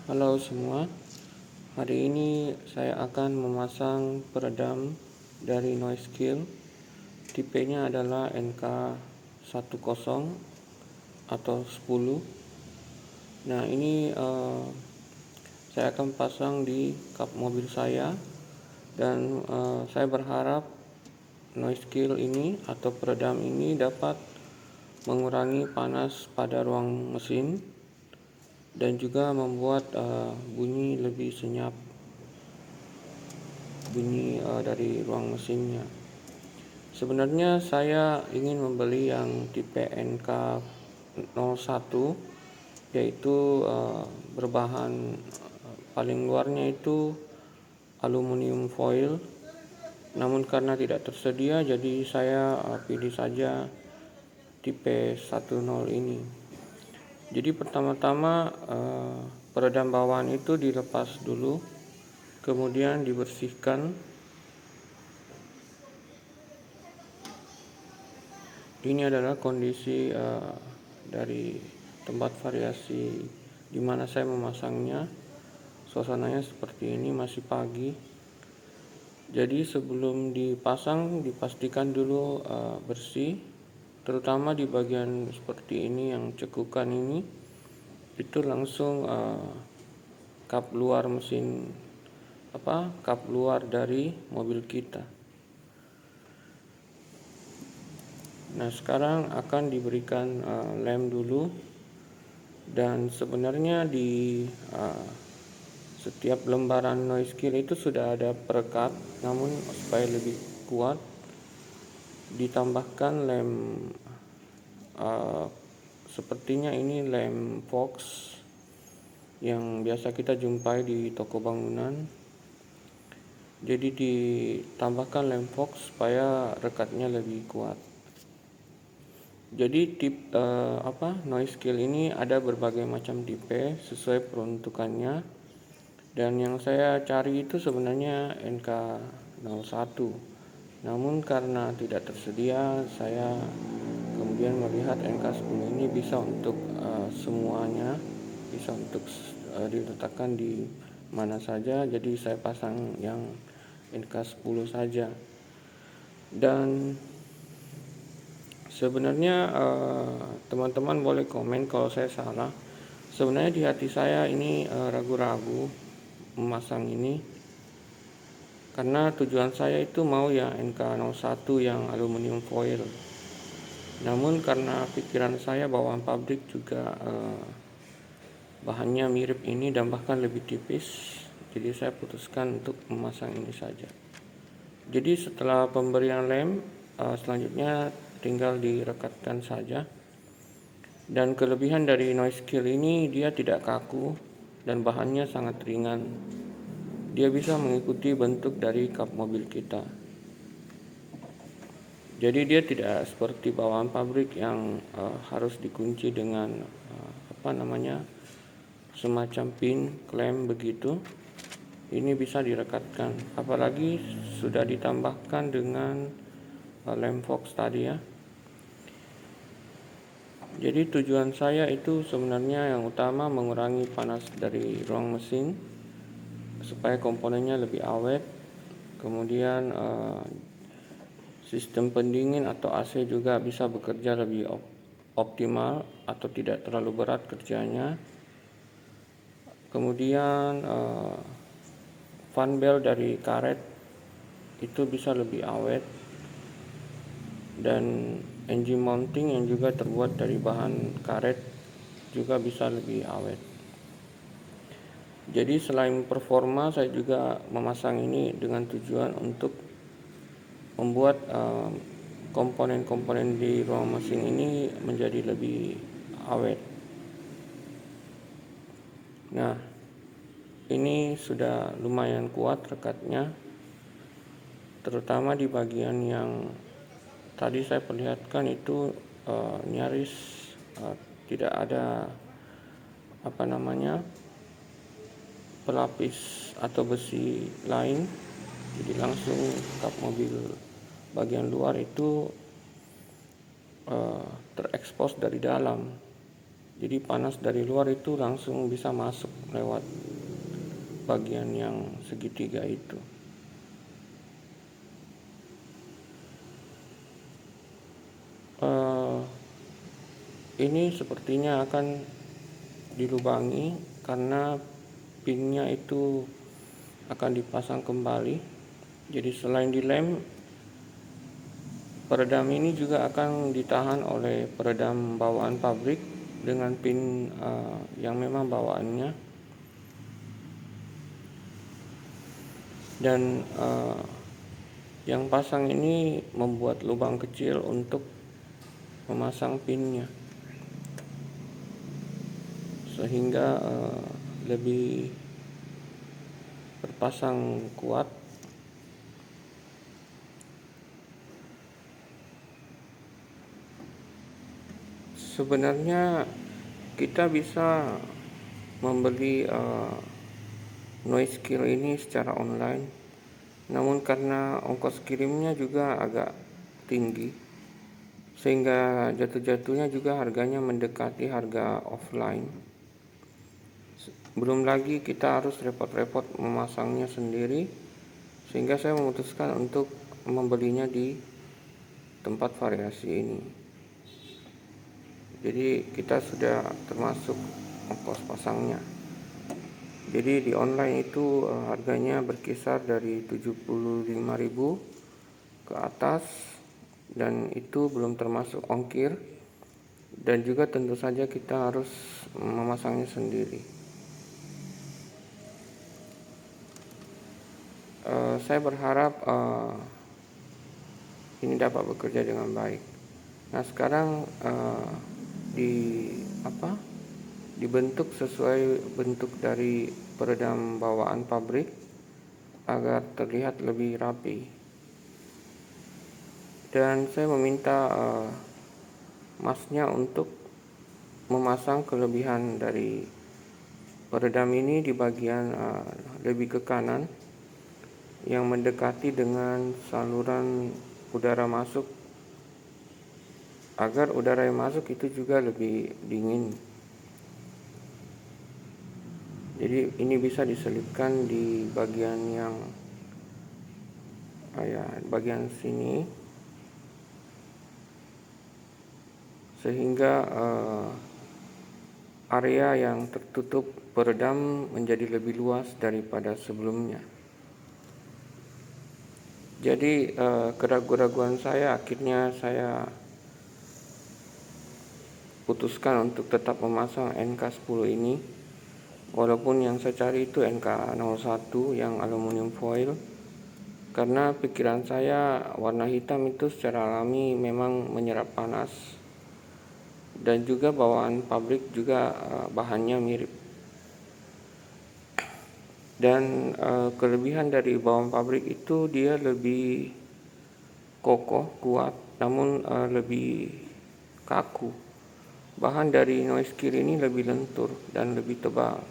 Halo semua, hari ini saya akan memasang peredam dari Noise-Kill. Tipenya adalah NK10 atau 10. Nah ini saya akan pasang di kap mobil saya. Dan saya berharap Noise-Kill ini atau peredam ini dapat mengurangi panas pada ruang mesin dan juga membuat bunyi lebih senyap, bunyi dari ruang mesinnya. Sebenarnya saya ingin membeli yang tipe NK01, yaitu berbahan paling luarnya itu aluminium foil. Namun karena tidak tersedia, jadi saya pilih saja tipe 10 ini. Jadi pertama-tama peredam bawaan itu dilepas dulu, kemudian dibersihkan. Ini adalah kondisi dari tempat variasi di mana saya memasangnya. Suasananya seperti ini, masih pagi. Jadi sebelum dipasang dipastikan dulu bersih, terutama di bagian seperti ini yang cekukan ini, itu langsung kap luar mesin, kap luar dari mobil kita. Nah sekarang akan diberikan lem dulu, dan sebenarnya di setiap lembaran Noise-Kill itu sudah ada perekat, namun supaya lebih kuat ditambahkan lem, sepertinya ini lem Fox yang biasa kita jumpai di toko bangunan. Jadi ditambahkan lem Fox supaya rekatnya lebih kuat. Jadi Noise-Kill ini ada berbagai macam tipe sesuai peruntukannya, dan yang saya cari itu sebenarnya NK01. Namun karena tidak tersedia, saya kemudian melihat NK10 ini bisa untuk semuanya, bisa untuk diletakkan di mana saja. Jadi saya pasang yang NK10 saja. Dan sebenarnya teman-teman boleh komen kalau saya salah. Sebenarnya di hati saya ini ragu-ragu memasang ini, karena tujuan saya itu mau yang NK01 yang aluminium foil. Namun karena pikiran saya bawaan pabrik juga bahannya mirip ini dan bahkan lebih tipis, jadi saya putuskan untuk memasang ini saja. Jadi setelah pemberian lem, selanjutnya tinggal direkatkan saja. Dan kelebihan dari Noise-Kill ini, dia tidak kaku dan bahannya sangat ringan. Dia bisa mengikuti bentuk dari kap mobil kita. Jadi dia tidak seperti bawaan pabrik yang harus dikunci dengan semacam pin klem begitu. Ini bisa direkatkan, apalagi sudah ditambahkan dengan lem Fox tadi ya. Jadi tujuan saya itu sebenarnya yang utama mengurangi panas dari ruang mesin supaya komponennya lebih awet. Kemudian sistem pendingin atau AC juga bisa bekerja lebih optimal atau tidak terlalu berat kerjanya. Kemudian fan belt dari karet itu bisa lebih awet, dan engine mounting yang juga terbuat dari bahan karet juga bisa lebih awet. Jadi selain performa, saya juga memasang ini dengan tujuan untuk membuat komponen-komponen di ruang mesin ini menjadi lebih awet. Nah, ini sudah lumayan kuat rekatnya, terutama di bagian yang tadi saya perlihatkan itu nyaris tidak ada pelapis atau besi lain. Jadi langsung kap mobil bagian luar itu terekspos dari dalam. Jadi panas dari luar itu langsung bisa masuk lewat bagian yang segitiga itu. Ini sepertinya akan dilubangi karena pinnya itu akan dipasang kembali. Jadi selain dilem, peredam ini juga akan ditahan oleh peredam bawaan pabrik dengan pin yang memang bawaannya, dan yang pasang ini membuat lubang kecil untuk memasang pinnya sehingga lebih berpasang kuat. Sebenarnya kita bisa membeli noise kill ini secara online, namun karena ongkos kirimnya juga agak tinggi sehingga jatuh-jatuhnya juga harganya mendekati harga offline. Belum lagi kita harus repot-repot memasangnya sendiri, sehingga saya memutuskan untuk membelinya di tempat variasi ini. Jadi kita sudah termasuk ongkos pasangnya. Jadi di online itu harganya berkisar dari 75.000 ke atas, dan itu belum termasuk ongkir, dan juga tentu saja kita harus memasangnya sendiri. Saya berharap ini dapat bekerja dengan baik. Nah, sekarang dibentuk sesuai bentuk dari peredam bawaan pabrik agar terlihat lebih rapi. Dan saya meminta masnya untuk memasang kelebihan dari peredam ini di bagian lebih ke kanan yang mendekati dengan saluran udara masuk, agar udara yang masuk itu juga lebih dingin. Jadi ini bisa diselipkan di bagian yang bagian sini, sehingga area yang tertutup peredam menjadi lebih luas daripada sebelumnya. Jadi keraguan-keraguan saya akhirnya saya putuskan untuk tetap memasang NK10 ini, walaupun yang saya cari itu NK01 yang aluminium foil, karena pikiran saya warna hitam itu secara alami memang menyerap panas, dan juga bawaan pabrik juga bahannya mirip. Dan kelebihan dari bawaan pabrik itu dia lebih kokoh, kuat, namun lebih kaku. Bahan dari noise kill ini lebih lentur dan lebih tebal.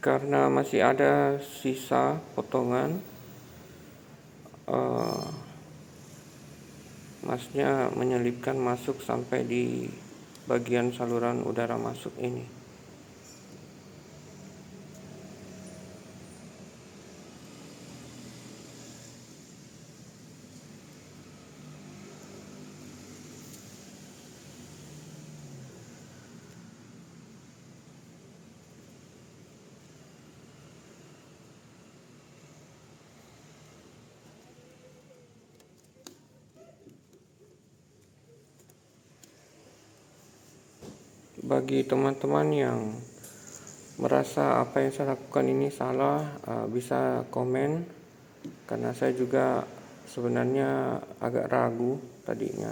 Karena masih ada sisa potongan, masnya menyelipkan masuk sampai di bagian saluran udara masuk ini. Bagi teman-teman yang merasa apa yang saya lakukan ini salah, bisa komen, karena saya juga sebenarnya agak ragu tadinya,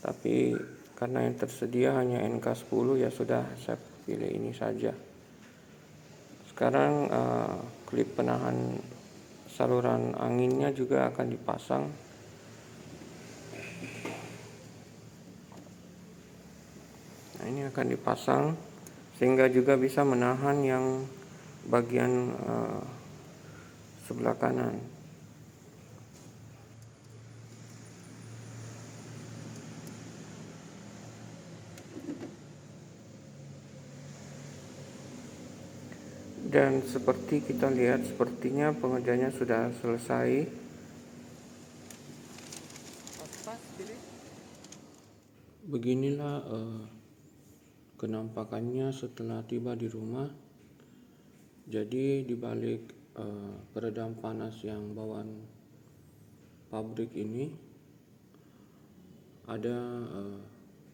tapi karena yang tersedia hanya NK10, ya sudah, saya pilih ini saja. Sekarang klip penahan saluran anginnya juga akan dipasang. Nah, ini akan dipasang sehingga juga bisa menahan yang bagian sebelah kanan. Dan seperti kita lihat, sepertinya pengerjaannya sudah selesai. Beginilah kenampakannya setelah tiba di rumah. Jadi dibalik peredam panas yang bawaan pabrik ini ada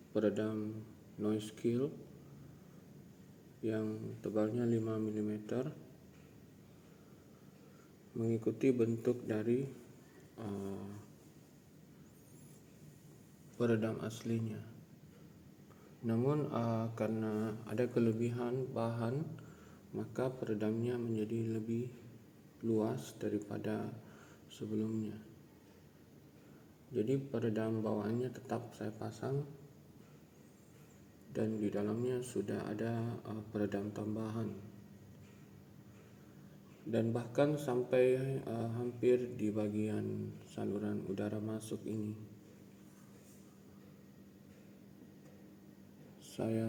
peredam noise kill yang tebalnya 5 mm mengikuti bentuk dari peredam aslinya. Namun karena ada kelebihan bahan, maka peredamnya menjadi lebih luas daripada sebelumnya. Jadi peredam bawaannya tetap saya pasang, dan di dalamnya sudah ada peredam tambahan, dan bahkan sampai hampir di bagian saluran udara masuk ini saya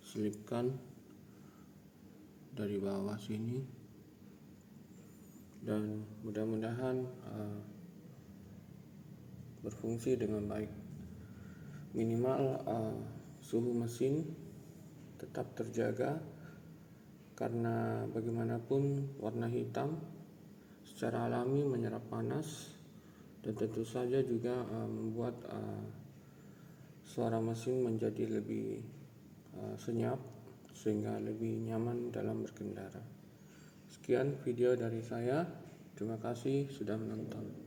selipkan dari bawah sini, dan mudah-mudahan berfungsi dengan baik. Minimal suhu mesin tetap terjaga, karena bagaimanapun warna hitam secara alami menyerap panas, dan tentu saja juga membuat suara mesin menjadi lebih senyap sehingga lebih nyaman dalam berkendara. Sekian video dari saya, terima kasih sudah menonton.